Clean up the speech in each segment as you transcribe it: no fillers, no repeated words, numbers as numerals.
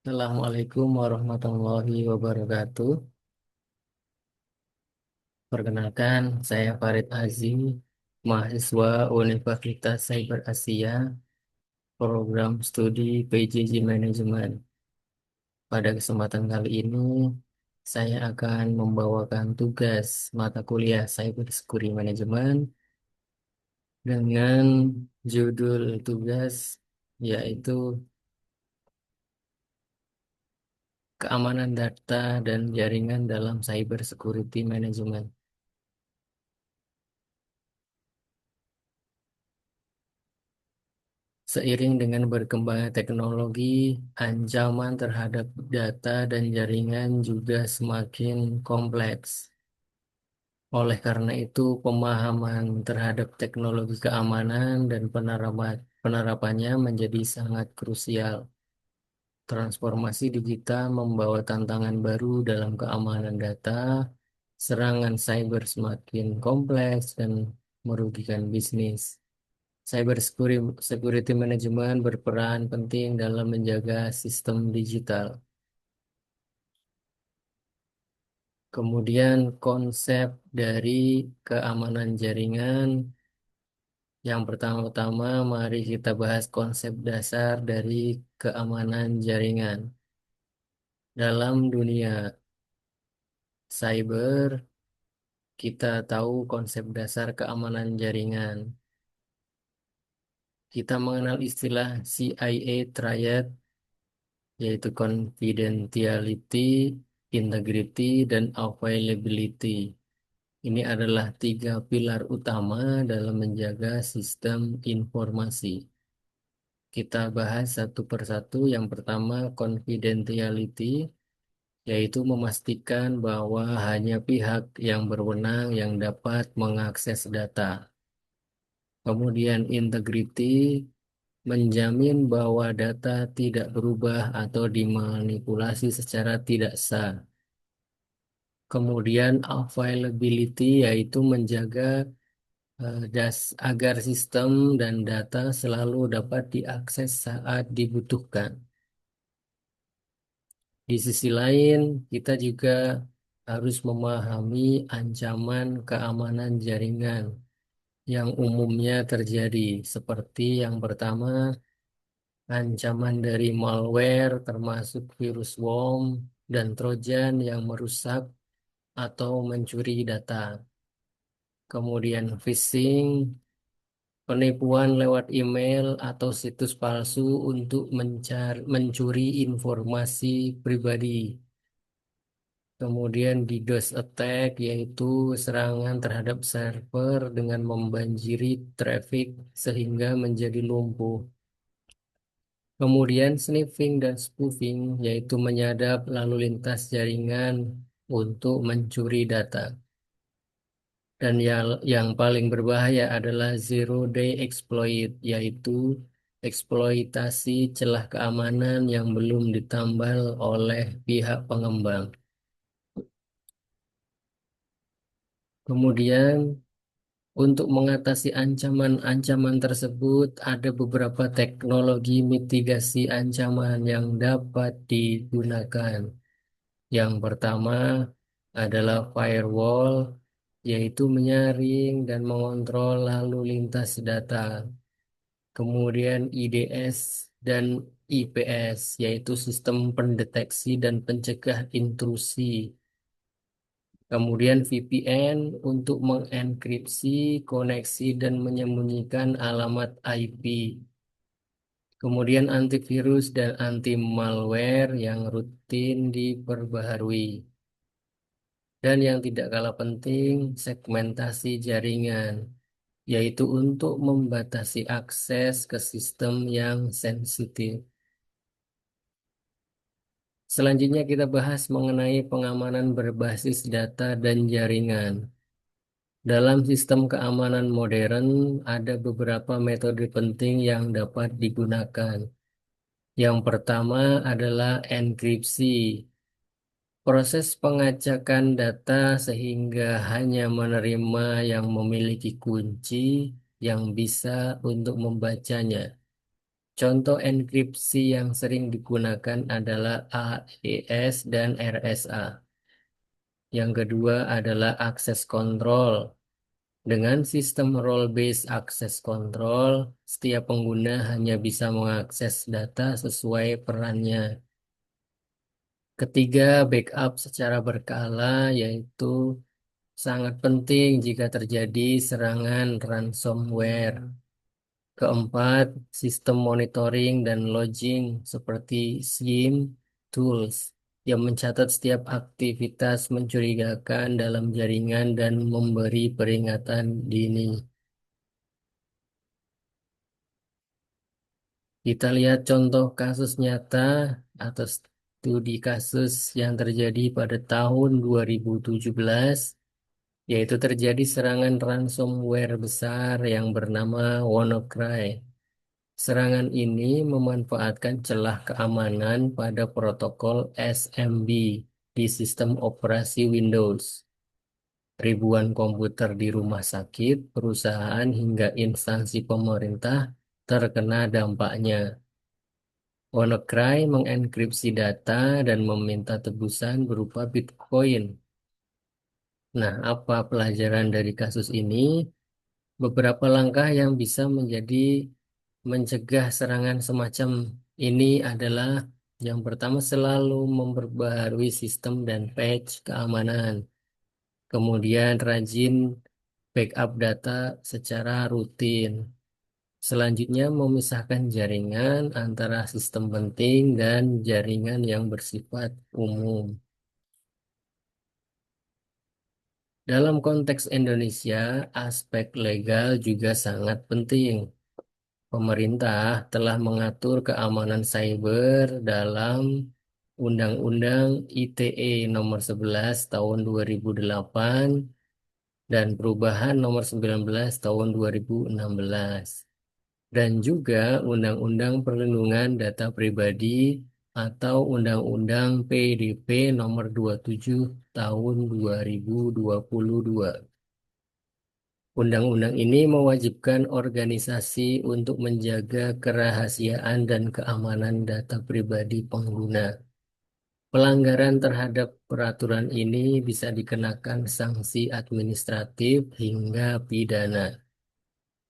Assalamualaikum warahmatullahi wabarakatuh. Perkenalkan, saya Farid Azim, mahasiswa Universitas Cyber Asia, program studi PJJ Management. Pada kesempatan kali ini, saya akan membawakan tugas mata kuliah Cyber Security Management dengan judul tugas yaitu keamanan data dan jaringan dalam Cyber Security Management. Seiring dengan berkembangnya teknologi, ancaman terhadap data dan jaringan juga semakin kompleks. Oleh karena itu, pemahaman terhadap teknologi keamanan dan penerapannya menjadi sangat krusial. Transformasi digital membawa tantangan baru dalam keamanan data, serangan cyber semakin kompleks dan merugikan bisnis. Security Management berperan penting dalam menjaga sistem digital. Kemudian konsep dari keamanan jaringan. Yang pertama-tama mari kita bahas konsep dasar dari keamanan jaringan. Dalam dunia cyber, kita tahu konsep dasar keamanan jaringan. Kita mengenal istilah CIA Triad, yaitu confidentiality, integrity, dan availability. Ini adalah tiga pilar utama dalam menjaga sistem informasi. Kita bahas satu persatu. Yang pertama, confidentiality, yaitu memastikan bahwa hanya pihak yang berwenang yang dapat mengakses data. Kemudian integrity, menjamin bahwa data tidak berubah atau dimanipulasi secara tidak sah. Kemudian availability yaitu menjaga agar sistem dan data selalu dapat diakses saat dibutuhkan. Di sisi lain, kita juga harus memahami ancaman keamanan jaringan yang umumnya terjadi, seperti yang pertama, ancaman dari malware termasuk virus worm dan trojan yang merusak atau mencuri data. Kemudian phishing, penipuan lewat email atau situs palsu untuk mencuri informasi pribadi. Kemudian DDoS attack, yaitu serangan terhadap server dengan membanjiri traffic sehingga menjadi lumpuh. Kemudian sniffing dan spoofing, yaitu menyadap lalu lintas jaringan untuk mencuri data. Dan yang paling berbahaya adalah zero day exploit, yaitu eksploitasi celah keamanan yang belum ditambal oleh pihak pengembang. Kemudian, untuk mengatasi ancaman-ancaman tersebut, ada beberapa teknologi mitigasi ancaman yang dapat digunakan. Yang pertama adalah firewall, yaitu menyaring dan mengontrol lalu lintas data. Kemudian IDS dan IPS, yaitu sistem pendeteksi dan pencegah intrusi. Kemudian VPN untuk mengenkripsi koneksi dan menyembunyikan alamat IP. Kemudian antivirus dan anti malware yang rutin diperbaharui. Dan yang tidak kalah penting, segmentasi jaringan, yaitu untuk membatasi akses ke sistem yang sensitif. Selanjutnya kita bahas mengenai pengamanan berbasis data dan jaringan. Dalam sistem keamanan modern, ada beberapa metode penting yang dapat digunakan. Yang pertama adalah enkripsi. Proses pengacakan data sehingga hanya menerima yang memiliki kunci yang bisa untuk membacanya. Contoh enkripsi yang sering digunakan adalah AES dan RSA. Yang kedua adalah akses kontrol. Dengan sistem role-based access control, setiap pengguna hanya bisa mengakses data sesuai perannya. Ketiga, backup secara berkala, yaitu sangat penting jika terjadi serangan ransomware. Keempat, sistem monitoring dan logging seperti SIEM tools yang mencatat setiap aktivitas mencurigakan dalam jaringan dan memberi peringatan dini. Kita lihat contoh kasus nyata atau studi kasus yang terjadi pada tahun 2017, yaitu terjadi serangan ransomware besar yang bernama WannaCry. Serangan ini memanfaatkan celah keamanan pada protokol SMB di sistem operasi Windows. Ribuan komputer di rumah sakit, perusahaan, hingga instansi pemerintah terkena dampaknya. WannaCry mengenkripsi data dan meminta tebusan berupa Bitcoin. Nah, apa pelajaran dari kasus ini? Beberapa langkah yang bisa menjadi mencegah serangan semacam ini adalah yang pertama, selalu memperbaharui sistem dan patch keamanan. Kemudian rajin backup data secara rutin. Selanjutnya, memisahkan jaringan antara sistem penting dan jaringan yang bersifat umum. Dalam konteks Indonesia, aspek legal juga sangat penting. Pemerintah telah mengatur keamanan cyber dalam Undang-Undang ITE Nomor 11 Tahun 2008 dan Perubahan Nomor 19 Tahun 2016, dan juga Undang-Undang Perlindungan Data Pribadi atau Undang-Undang PDP Nomor 27 Tahun 2022. Undang-undang ini mewajibkan organisasi untuk menjaga kerahasiaan dan keamanan data pribadi pengguna. Pelanggaran terhadap peraturan ini bisa dikenakan sanksi administratif hingga pidana.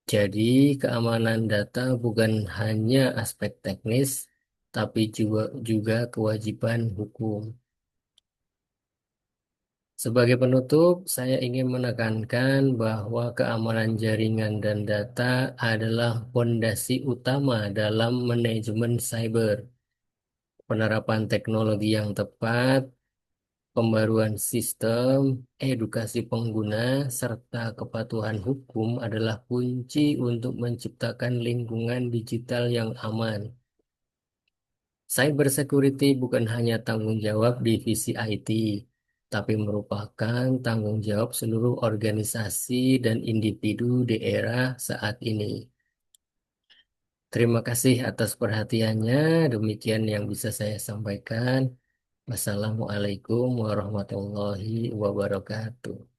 Jadi, keamanan data bukan hanya aspek teknis, tapi juga kewajiban hukum. Sebagai penutup, saya ingin menekankan bahwa keamanan jaringan dan data adalah fondasi utama dalam manajemen cyber. Penerapan teknologi yang tepat, pembaruan sistem, edukasi pengguna, serta kepatuhan hukum adalah kunci untuk menciptakan lingkungan digital yang aman. Cyber security bukan hanya tanggung jawab divisi IT, tapi merupakan tanggung jawab seluruh organisasi dan individu di era saat ini. Terima kasih atas perhatiannya. Demikian yang bisa saya sampaikan. Wassalamualaikum warahmatullahi wabarakatuh.